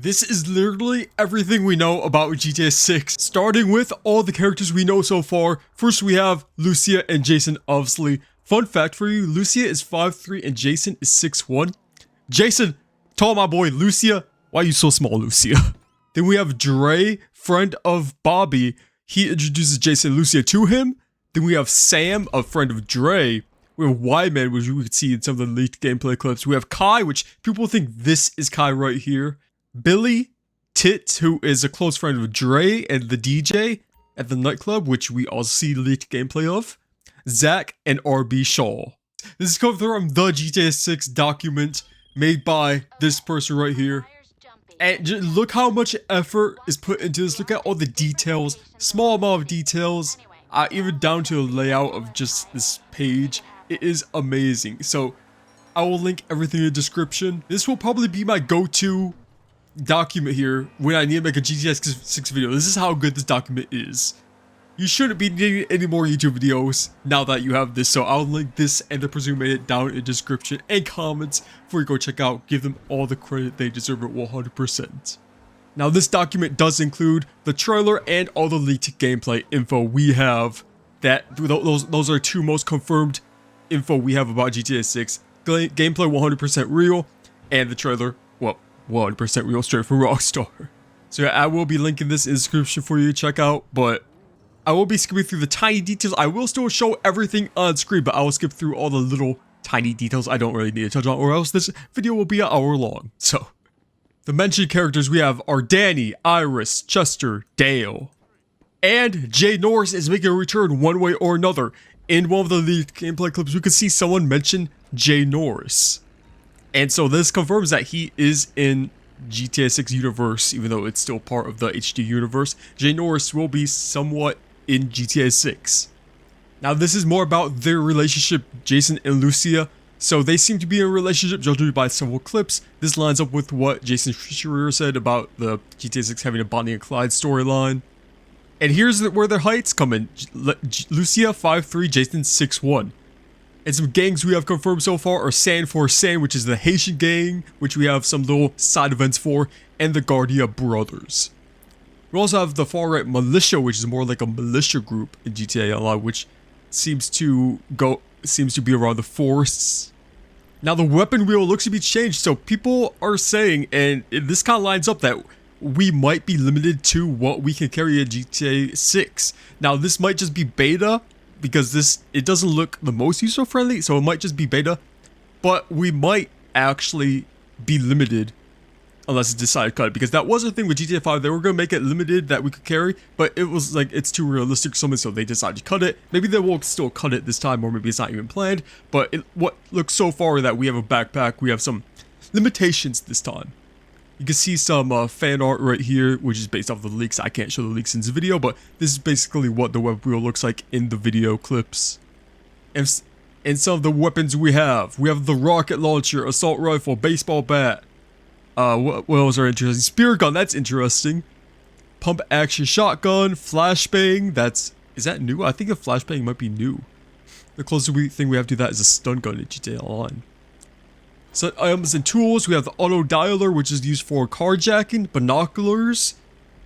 This is literally everything we know about GTA 6, starting with all the characters we know so far. First, we have Lucia and Jason, obviously. Fun fact for you, Lucia is 5'3" and Jason is 6'1". Jason, tell my boy Lucia, why are you so small, Lucia? Then we have Dre, friend of Bobby. He introduces Jason and Lucia to him. Then we have Sam, a friend of Dre. We have Wyman, which we could see in some of the leaked gameplay clips. We have Kai, which people think this is Kai right here. Billy, Tit, who is a close friend of Dre and the DJ at the nightclub, which we also see leaked gameplay of. Zach, and RB Shaw. This is coming from the GTA 6 document made by this person right here. And just look how much effort is put into this. Look at all the details, small amount of details, even down to the layout of just this page. It is amazing. So I will link everything in the description. This will probably be my go-to document here when I need to make a GTA 6 video. This is how good this document is. You shouldn't be needing any more YouTube videos now that you have this, so I'll link this and the person who made it down in the description and comments before you go check out. Give them all the credit they deserve at 100%. Now this document does include the trailer and all the leaked gameplay info we have. Those are two most confirmed info we have about GTA 6. Gameplay 100% real, and the trailer, well, 100% real straight from Rockstar. So yeah, I will be linking this in the description for you to check out, but I will be skipping through the tiny details. I will still show everything on screen, but I will skip through all the little tiny details I don't really need to touch on, or else this video will be an hour long. So, the mentioned characters we have are Danny, Iris, Chester, Dale, and Jay Norris is making a return one way or another. In one of the leaked gameplay clips, we could see someone mention Jay Norris. And so this confirms that he is in GTA 6 universe, even though it's still part of the HD universe. Jay Norris will be somewhat in GTA 6. Now this is more about their relationship, Jason and Lucia. So they seem to be in a relationship judged by several clips. This lines up with what Jason Schreier said about the GTA 6 having a Bonnie and Clyde storyline. And here's where their heights come in. Lucia 5'3", Jason 6'1". And some gangs we have confirmed so far are San for San, which is the Haitian gang, which we have some little side events for, and the Guardia Brothers. We also have the far-right militia, which is more like a militia group in GTA Online, which seems to be around the forests. Now the weapon wheel looks to be changed, so people are saying, and this kind of lines up, that we might be limited to what we can carry in GTA 6. Now this might just be beta, because it doesn't look the most user friendly, so it might just be beta, but we might actually be limited unless it's decided to cut it, because that was a thing with GTA 5. They were going to make it limited that we could carry, but it was like, it's too realistic or something, so they decided to cut it. Maybe they will still cut it this time, or maybe it's not even planned, but what looks so far that we have a backpack, we have some limitations this time. You can see some fan art right here, which is based off the leaks. I can't show the leaks in this video, but this is basically what the web wheel looks like in the video clips. And some of the weapons we have the rocket launcher, assault rifle, baseball bat. What else are interesting? Spear gun, that's interesting. Pump action shotgun, flashbang, is that new? I think a flashbang might be new. The closest thing we have to that is a stun gun in GTA Online. So items and tools, we have the auto dialer, which is used for carjacking, binoculars,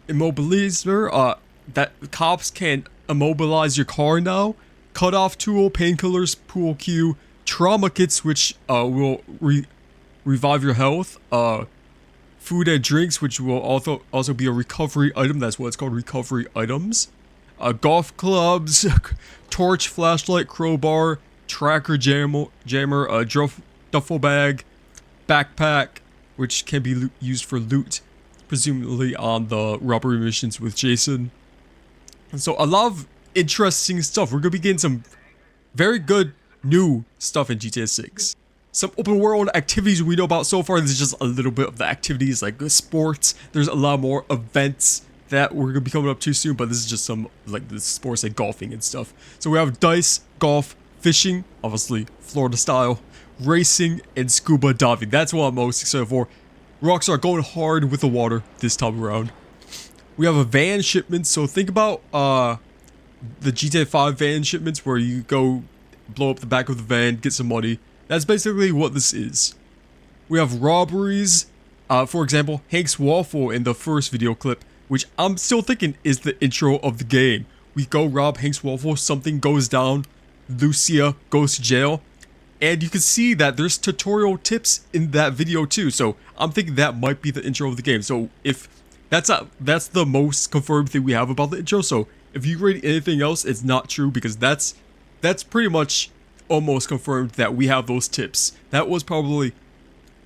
immobilizer, that cops can immobilize your car now, cutoff tool, painkillers, pool cue, trauma kits, which will revive your health, food and drinks, which will also be a recovery item. That's what it's called, recovery items. Golf clubs, torch, flashlight, crowbar, tracker jammer, duffel bag, backpack, which can be used for loot, presumably on the robbery missions with Jason. And so a lot of interesting stuff. We're going to be getting some very good new stuff in GTA 6. Some open world activities we know about so far. This is just a little bit of the activities, like sports. There's a lot more events that we're going to be coming up to soon, but this is just some, like, the sports, like golfing and stuff. So we have dice, golf, fishing, obviously Florida style, racing, and scuba diving. That's what I'm most excited for. Rockstar going hard with the water this time around. We have a van shipment, so think about the GTA 5 van shipments where you go blow up the back of the van, get some money. That's basically what this is. We have robberies, For example, Hank's waffle in the first video clip, which I'm still thinking is the intro of the game. We go rob Hank's waffle, something goes down, Lucia goes to jail, and you can see that there's tutorial tips in that video too. So I'm thinking that might be the intro of the game. So if that's the most confirmed thing we have about the intro. So if you read anything else, it's not true, because that's pretty much almost confirmed that we have those tips. That was probably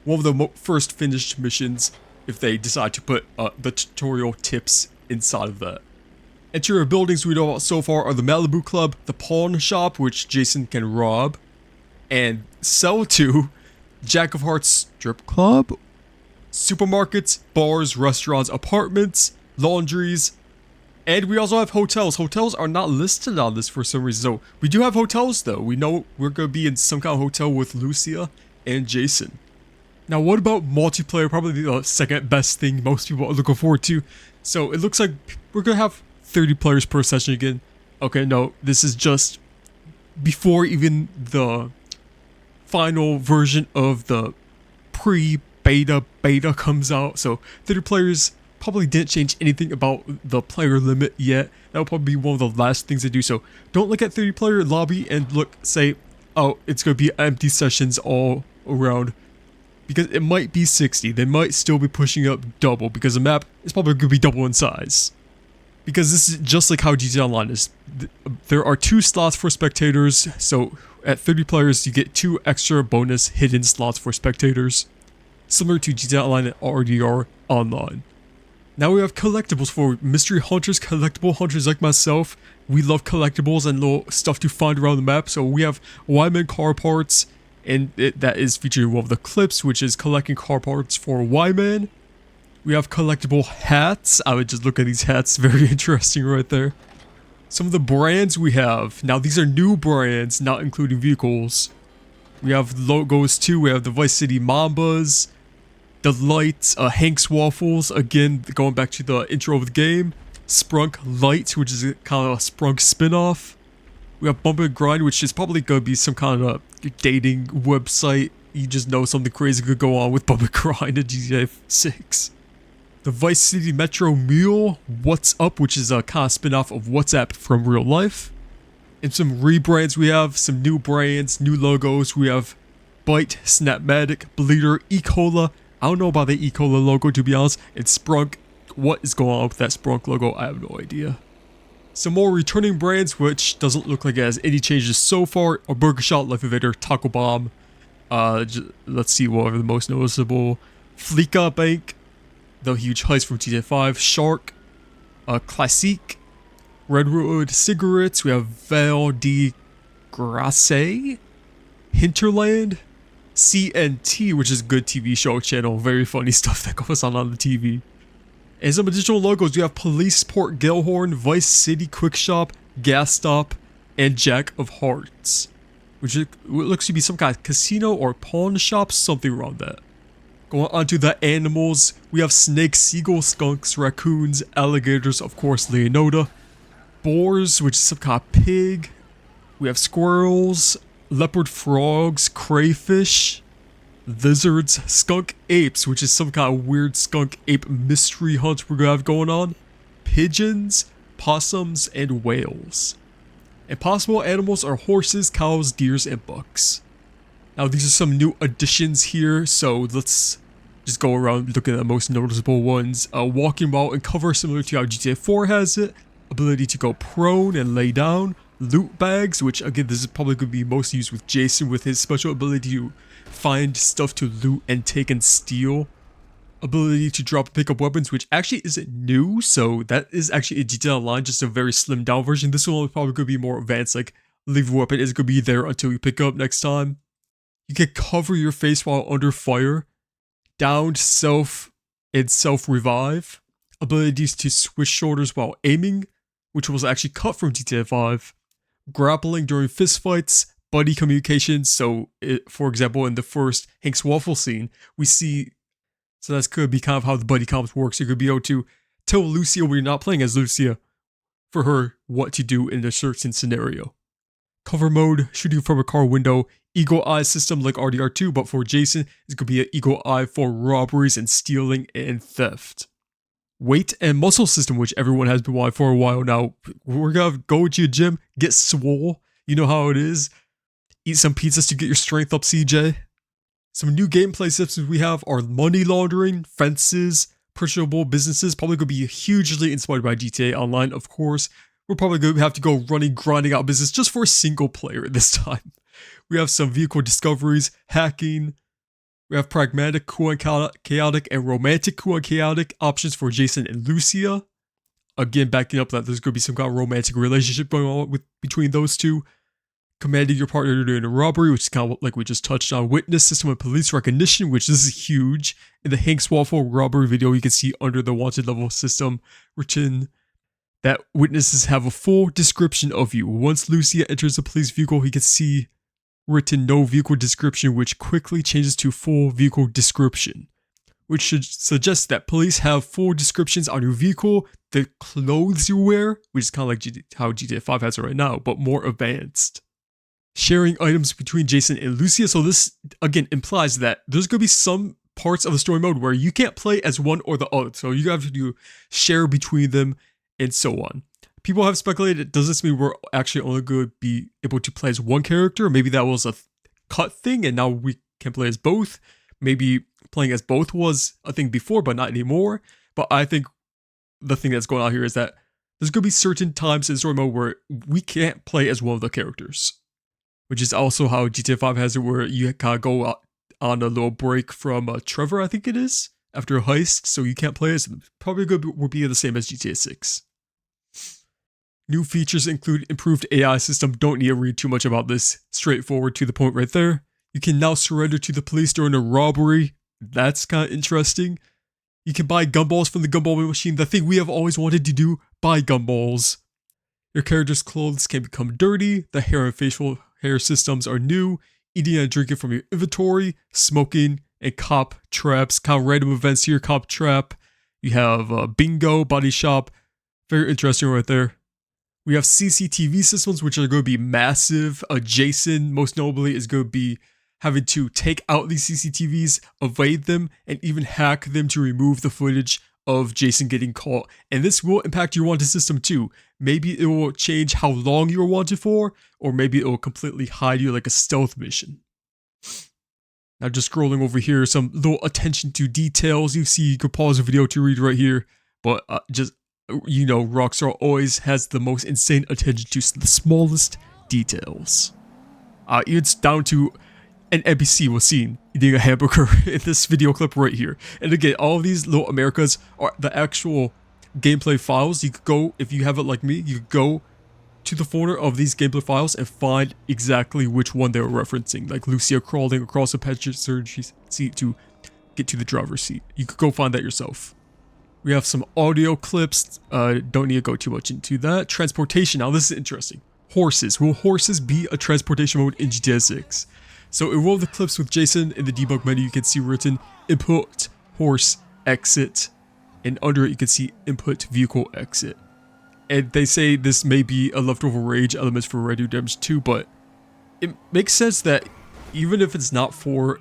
one of the first finished missions if they decide to put the tutorial tips inside of that. Interior buildings we know about so far are the Malibu Club, the pawn shop, which Jason can rob, and sell to, Jack of Hearts strip club, supermarkets, bars, restaurants, apartments, laundries, and we also have hotels. Hotels are not listed on this for some reason, so we do have hotels though. We know we're going to be in some kind of hotel with Lucia and Jason. Now, what about multiplayer? Probably the second best thing most people are looking forward to. So it looks like we're going to have 30 players per session again. Okay, no, this is just before even the final version of the pre-beta comes out. So 30 players probably didn't change anything about the player limit yet. That will probably be one of the last things to do. So don't look at 30 player lobby and say, oh, it's going to be empty sessions all around. Because it might be 60. They might still be pushing up double, because the map is probably going to be double in size. Because this is just like how GTA Online is. There are 2 slots for spectators, so at 30 players you get 2 extra bonus hidden slots for spectators, similar to GTA Online and RDR Online. Now we have collectibles for mystery hunters, collectible hunters like myself. We love collectibles and little stuff to find around the map, so we have Wyman car parts, and that is featured in one of the clips, which is collecting car parts for Wyman. We have collectible hats. I would just look at these hats, very interesting right there. Some of the brands we have. Now these are new brands, not including vehicles. We have logos too. We have the Vice City Mambas, the Lights, Hank's Waffles, again going back to the intro of the game. Sprunk Light, which is kind of a Sprunk spin-off. We have Bump and Grind, which is probably going to be some kind of dating website. You just know something crazy could go on with Bump and Grind in GTA 6. The Vice City Metro Mule, What's Up, which is a kind of spin-off of WhatsApp from real life. And some rebrands we have, some new brands, new logos. We have Byte, Snapmatic, Bleeder, E-Cola. I don't know about the E-Cola logo, to be honest. And Sprunk. What is going on with that Sprunk logo? I have no idea. Some more returning brands, which doesn't look like it has any changes so far. A Burger Shot, Life Evader, Taco Bomb. Let's see what are the most noticeable. Fleeka Bank, The Huge Heist from GTA 5, Shark, Classique, Redwood Cigarettes. We have Val de Grace, Hinterland, CNT, which is a good TV show channel. Very funny stuff that goes on the TV. And some additional logos, we have Police Port Gellhorn, Vice City Quick Shop, Gas Stop, and Jack of Hearts. Which looks to be some kind of casino or pawn shop, something around that. Going on to the animals, we have snakes, seagulls, skunks, raccoons, alligators, of course Leonota, boars, which is some kind of pig. We have squirrels, leopard frogs, crayfish, lizards, skunk apes, which is some kind of weird skunk ape mystery hunt we're gonna have going on, pigeons, possums, and whales. And possible animals are horses, cows, deers, and bucks. Now these are some new additions here, so let's just go around looking at the most noticeable ones. Walking while in cover, similar to how GTA 4 has it. Ability to go prone and lay down. Loot bags, which again this is probably going to be most used with Jason with his special ability to find stuff to loot and take and steal. Ability to drop and pick up weapons, which actually isn't new, so that is actually a GTA Online, just a very slimmed down version. This one is probably going to be more advanced, like leave a weapon is going to be there until you pick up next time. You can cover your face while under fire. Downed self and self revive. Abilities to switch shoulders while aiming, which was actually cut from GTA 5. Grappling during fistfights. Buddy communications, so for example in the first Hank's Waffle scene, we see, so that's could be kind of how the buddy comms works. You could be able to tell Lucia when you're not playing as Lucia, for her what to do in a certain scenario. Cover mode, shooting from a car window, eagle eye system like RDR2, but for Jason, it's going to be an eagle eye for robberies and stealing and theft. Weight and muscle system, which everyone has been wanting for a while now. We're going to go to your gym, get swole. You know how it is. Eat some pizzas to get your strength up, CJ. Some new gameplay systems we have are money laundering, fences, purchasable businesses. Probably going to be hugely inspired by GTA Online, of course. We're probably going to have to go grinding out business just for a single player this time. We have some vehicle discoveries, hacking. We have pragmatic, cool and chaotic, and romantic, cool and chaotic options for Jason and Lucia. Again, backing up that there's going to be some kind of romantic relationship going on between those two. Commanding your partner during a robbery, which is kind of like we just touched on. Witness system and police recognition, which this is huge. In the Hank's Waffle robbery video, you can see under the wanted level system written that witnesses have a full description of you. Once Lucia enters the police vehicle, he can see written no vehicle description, which quickly changes to full vehicle description, which should suggest that police have full descriptions on your vehicle, the clothes you wear, which is kind of like how GTA 5 has it right now, but more advanced. Sharing items between Jason and Lucia. So this, again, implies that there's going to be some parts of the story mode where you can't play as one or the other. So you have to do share between them and so on. People have speculated, does this mean we're actually only going to be able to play as one character? Maybe that was a cut thing and now we can play as both. Maybe playing as both was a thing before, but not anymore. But I think the thing that's going on here is that there's going to be certain times in story mode where we can't play as one of the characters. Which is also how GTA 5 has it, where you kind of go on a little break from Trevor, I think it is, after a heist, so you can't play as him. Probably will be the same as GTA 6. New features include improved AI system. Don't need to read too much about this. Straightforward, to the point right there. You can now surrender to the police during a robbery. That's kind of interesting. You can buy gumballs from the gumball machine. The thing we have always wanted to do, buy gumballs. Your character's clothes can become dirty. The hair and facial hair systems are new. Eating and drinking from your inventory. Smoking and cop traps. Kind of random events here. Cop trap. You have bingo, body shop. Very interesting right there. We have CCTV systems, which are going to be massive. Jason, most notably, is going to be having to take out these CCTVs, evade them, and even hack them to remove the footage of Jason getting caught. And this will impact your wanted system too. Maybe it will change how long you are wanted for, or maybe it will completely hide you like a stealth mission. Now just scrolling over here, some little attention to details. You see, you could pause the video to read right here, but just, you know, Rockstar always has the most insane attention to the smallest details. Even down to an NPC was seen eating a hamburger in this video clip right here. And again, all of these little Americas are the actual gameplay files. You could go, if you have it like me, you could go to the folder of these gameplay files and find exactly which one they were referencing. Like Lucia crawling across the passenger seat to get to the driver's seat. You could go find that yourself. We have some audio clips. Don't need to go too much into that. Transportation. Now this is interesting. Horses. Will horses be a transportation mode in GTA 6? So in one of the clips with Jason, in the debug menu, you can see written input horse exit, and under it you can see input vehicle exit. And they say this may be a leftover rage elements for Red Dead Redemption 2, but it makes sense that even if it's not for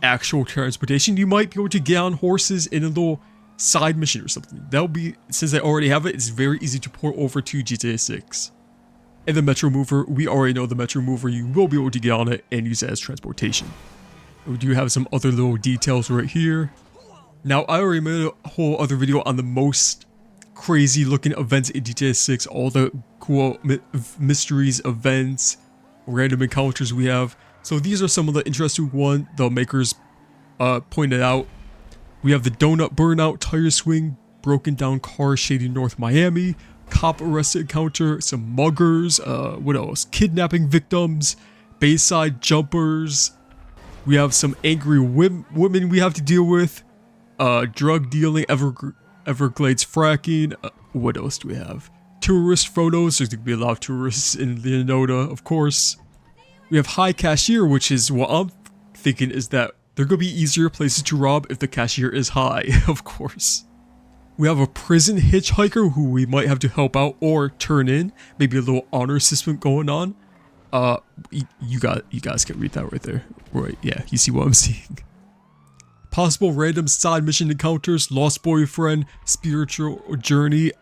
actual transportation, you might be able to get on horses in a little side mission or something. That'll be, since I already have it, it's very easy to port over to GTA 6. And the Metro Mover, we already know the Metro Mover, you will be able to get on it and use it as transportation. We do have some other little details right here. Now, I already made a whole other video on the most crazy looking events in GTA 6, all the cool mysteries, events, random encounters we have. So these are some of the interesting ones the makers pointed out. We have the donut burnout, tire swing, broken down car shading North Miami, cop arrested encounter, some muggers, what else? Kidnapping victims, Bayside jumpers. We have some angry women we have to deal with, drug dealing, Everglades fracking. What else do we have? Tourist photos. There's going to be a lot of tourists in Leonardo, of course. We have high cashier, which is what I'm thinking is that there are going to be easier places to rob if the cashier is high, of course. We have a prison hitchhiker who we might have to help out or turn in. Maybe a little honor system going on. You guys can read that right there. Right, yeah, you see what I'm seeing. Possible random side mission encounters, lost boyfriend, spiritual journey,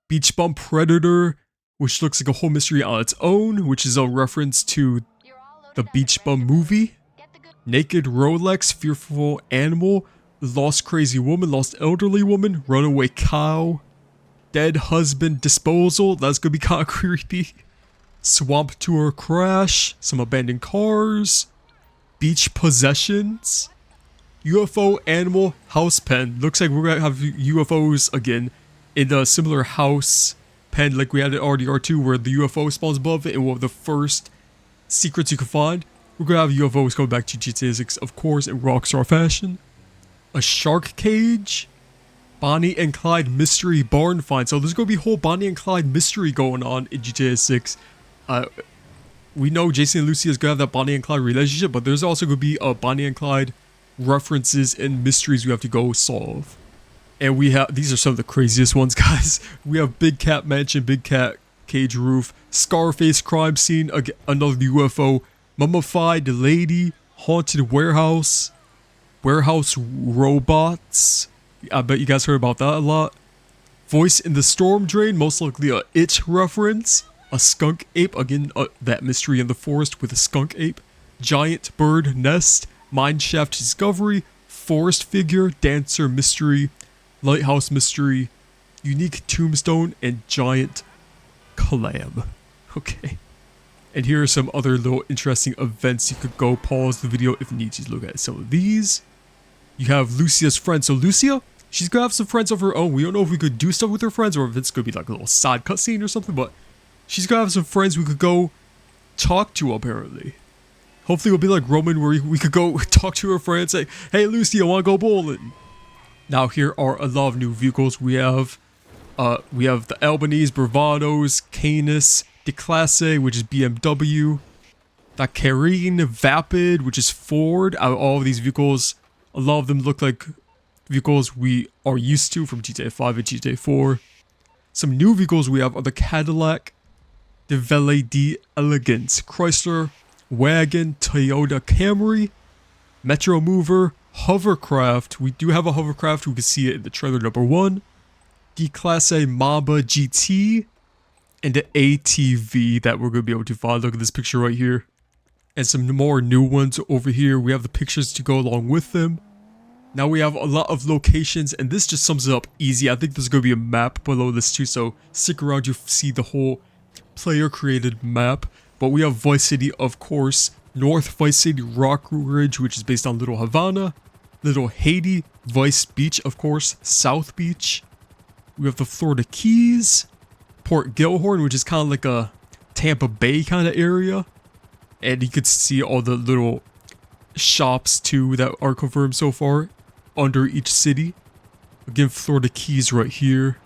beach bum predator, which looks like a whole mystery on its own, which is a reference to the Beach Bum movie. Naked Rolex, fearful animal, lost crazy woman, lost elderly woman, runaway cow, dead husband disposal, that's gonna be kinda creepy. Swamp tour crash, some abandoned cars, beach possessions, UFO animal house pen. Looks like we're gonna have UFOs again in a similar house pen like we had in RDR2 where the UFO spawns above it and one of the first secrets you can find. We're gonna have UFOs going back to GTA 6, of course, in Rockstar fashion. A shark cage. Bonnie and Clyde mystery barn find. So there's gonna be a whole Bonnie and Clyde mystery going on in GTA 6. We know Jason and Lucia is gonna have that Bonnie and Clyde relationship, but there's also gonna be a Bonnie and Clyde references and mysteries we have to go solve. And we have, these are some of the craziest ones, guys. We have Big Cat Mansion, Big Cat Cage Roof, Scarface crime scene, another UFO, mummified lady, haunted warehouse, warehouse robots. I bet you guys heard about that a lot. Voice in the storm drain, most likely a It reference. A skunk ape, again, that mystery in the forest with a skunk ape. Giant bird nest, mineshaft discovery, forest figure, dancer mystery, lighthouse mystery, unique tombstone, and giant clam. Okay. And here are some other little interesting events. You could go pause the video if you need to look at some of these. You have Lucia's friends. So Lucia, she's gonna have some friends of her own. We don't know if we could do stuff with her friends or if it's gonna be like a little side cutscene or something, but she's gonna have some friends we could go talk to apparently. Hopefully it'll be like Roman where we could go talk to her friends and say, hey Lucy, I wanna go bowling. Now here are a lot of new vehicles. We have the Albanese, Bravados, Canis, Declasse, which is BMW, the Carine Vapid, which is Ford. Out of all of these vehicles, a lot of them look like vehicles we are used to from GTA 5 and GTA 4. Some new vehicles we have are the Cadillac, the Valet d'Elegance, Chrysler Wagon, Toyota Camry, Metro Mover, Hovercraft. We do have a hovercraft. We can see it in the trailer number 1. Declasse Mamba GT, and the ATV that we're going to be able to find. Look at this picture right here. And some more new ones over here. We have the pictures to go along with them. Now we have a lot of locations, and this just sums it up easy. I think there's going to be a map below this too, so stick around to see the whole player-created map. But we have Vice City, of course. North Vice City Rock Ridge, which is based on Little Havana. Little Haiti, Vice Beach, of course. South Beach. We have the Florida Keys. Port Gilhorn, which is kind of like a Tampa Bay kind of area. And you could see all the little shops too that are confirmed so far under each city. Again, Florida Keys right here.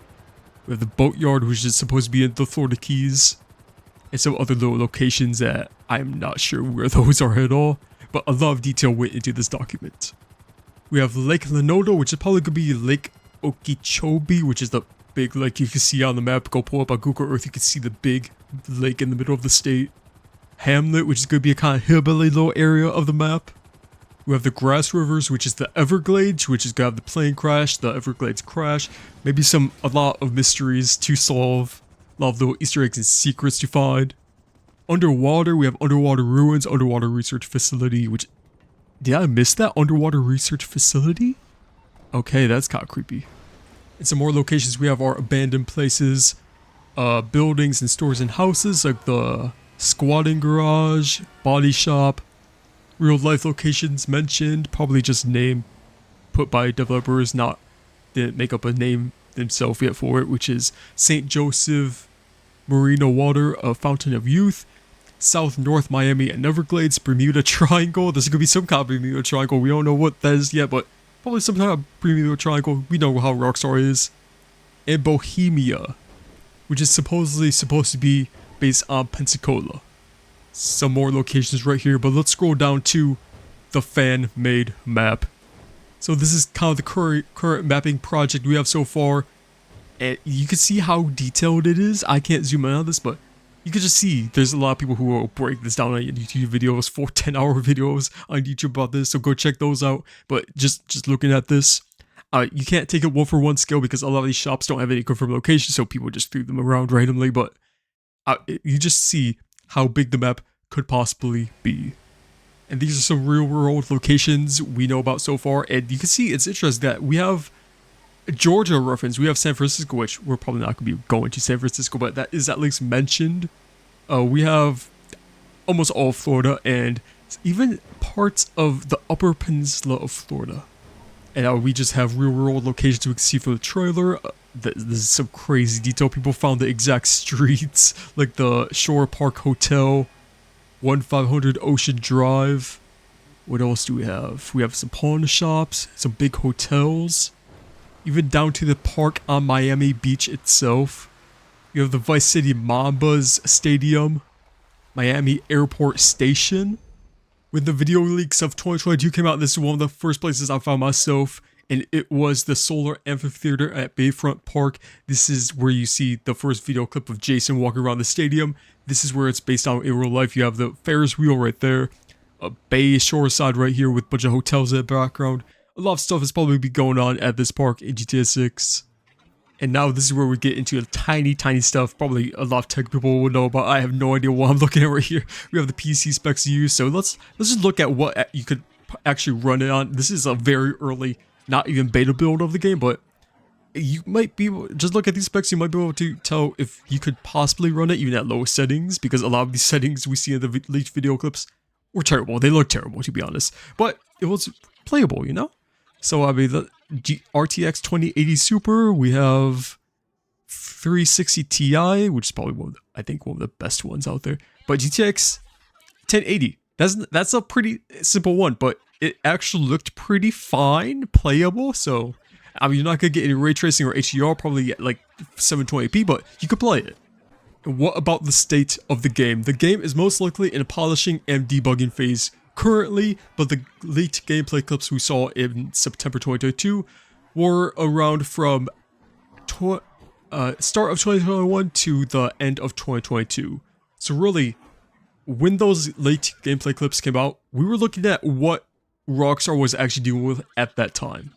We have the Boatyard, which is supposed to be in the Florida Keys. And some other little locations that I'm not sure where those are at all. But a lot of detail went into this document. We have Lake Lenodo, which is probably going to be Lake Okeechobee, which is the big lake you can see on the map. Go pull up on Google Earth, you can see the big lake in the middle of the state. Hamlet, which is going to be a kind of hillbilly little area of the map. We have the Grass Rivers, which is the Everglades, which is going to have the plane crash, the Everglades crash. Maybe a lot of mysteries to solve. A lot of little Easter eggs and secrets to find. Underwater, we have Underwater Ruins, Underwater Research Facility, which... Did I miss that? Underwater Research Facility? Okay, that's kind of creepy. And some more locations we have are abandoned places, buildings and stores and houses, like the squatting garage, body shop, real life locations mentioned, probably just name put by developers, didn't make up a name themselves yet for it, which is St. Joseph, Marina Water, a Fountain of Youth, South North Miami and Everglades, Bermuda Triangle. There's gonna be some kind of Bermuda Triangle. We don't know what that is yet, but probably some kind of Bermuda Triangle. We know how Rockstar is. And Bohemia, which is supposedly supposed to be based on Pensacola. Some more locations right here, but let's scroll down to the fan-made map. So this is kind of the current mapping project we have so far. And you can see how detailed it is. I can't zoom in on this, but you could just see there's a lot of people who will break this down on YouTube videos for 10-hour videos on YouTube about this, so go check those out. But just looking at this, you can't take a 1-for-1 scale because a lot of these shops don't have any confirmed location, so people just threw them around randomly. But you just see how big the map could possibly be. And these are some real world locations we know about so far, and you can see it's interesting that we have Georgia reference, we have San Francisco, which we're probably not going to be going to San Francisco, but that is at least mentioned. We have almost all of Florida and even parts of the upper peninsula of Florida. And we just have real world locations we can see for the trailer. This is some crazy detail. People found the exact streets, like the Shore Park Hotel, 1500 Ocean Drive. What else do we have? We have some pawn shops, some big hotels, even down to the park on Miami Beach itself. You have the Vice City Mambas Stadium, Miami Airport Station. When the video leaks of 2022 came out, this is one of the first places I found myself, and it was the Solar Amphitheater at Bayfront Park. This is where you see the first video clip of Jason walking around the stadium. This is where it's based on in real life. You have the Ferris wheel right there, a bay shoreside right here with a bunch of hotels in the background. A lot of stuff is probably be going on at this park in GTA 6. And now this is where we get into the tiny stuff probably a lot of tech people will know about. I have no idea what I'm looking at right here. We have the PC specs used, so let's just look at what you could actually run it on. This is a very early, not even beta build of the game, but you might be able, just look at these specs, you might be able to tell if you could possibly run it even at low settings, because a lot of these settings we see in the leaked video clips were terrible. They look terrible, to be honest, but it was playable, you know? So I mean, the RTX 2080 Super, we have 360 Ti, which is probably I think one of the best ones out there. But GTX 1080, that's a pretty simple one, but it actually looked pretty fine, playable. So I mean, you're not gonna get any ray tracing or HDR, probably at like 720p, but you could play it. And what about the state of the game? The game is most likely in a polishing and debugging phase currently, but the leaked gameplay clips we saw in September 2022 were around from start of 2021 to the end of 2022. So really, when those leaked gameplay clips came out, we were looking at what Rockstar was actually dealing with at that time.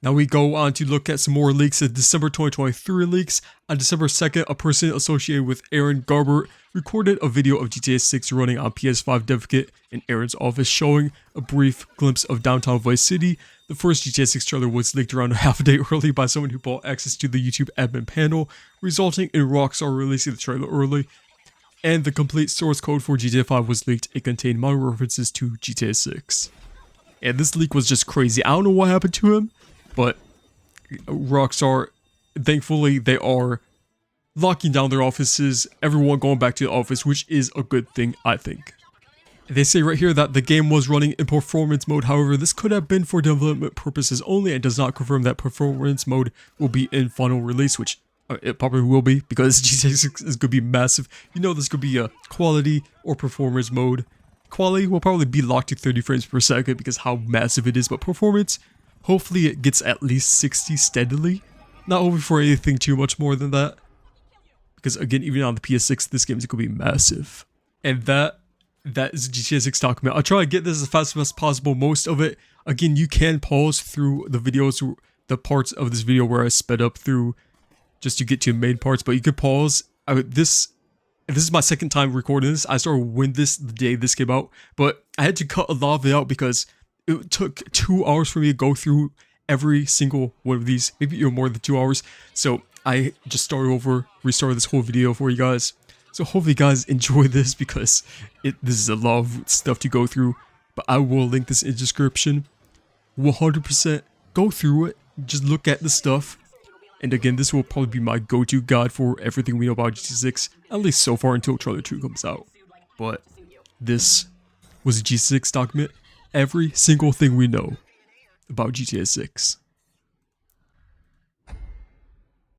Now we go on to look at some more leaks. The December 2023 leaks. On December 2nd, a person associated with Aaron Garbert recorded a video of GTA 6 running on PS5 dev kit in Aaron's office, showing a brief glimpse of downtown Vice City. The first GTA 6 trailer was leaked around a half a day early by someone who bought access to the YouTube admin panel, resulting in Rockstar releasing the trailer early. And the complete source code for GTA 5 was leaked. It contained minor references to GTA 6. And this leak was just crazy. I don't know what happened to him, but Rockstar, thankfully, they are locking down their offices, everyone going back to the office, which is a good thing, I think. They say right here that the game was running in performance mode. However, this could have been for development purposes only and does not confirm that performance mode will be in final release, which it probably will be because GTA 6 is going to be massive. You know, this could be a quality or performance mode. Quality will probably be locked to 30 frames per second because how massive it is, but performance, hopefully it gets at least 60 steadily. Not hoping for anything too much more than that. Because again, even on the PS6, this game is going to be massive. And that is GTA 6 document. I'll try to get this as fast as possible. Most of it, again, you can pause through the videos, the parts of this video where I sped up through just to get to the main parts. But you could pause. This is my second time recording this. I started when the day this came out. But I had to cut a lot of it out because it took 2 hours for me to go through every single one of these, maybe even more than 2 hours. So I just started over, restarted this whole video for you guys. So hopefully you guys enjoy this because this is a lot of stuff to go through. But I will link this in the description. 100% go through it, just look at the stuff. And again, this will probably be my go-to guide for everything we know about GTA 6, at least so far until Trailer 2 comes out. But this was a GTA 6 document. Every single thing we know about GTA 6.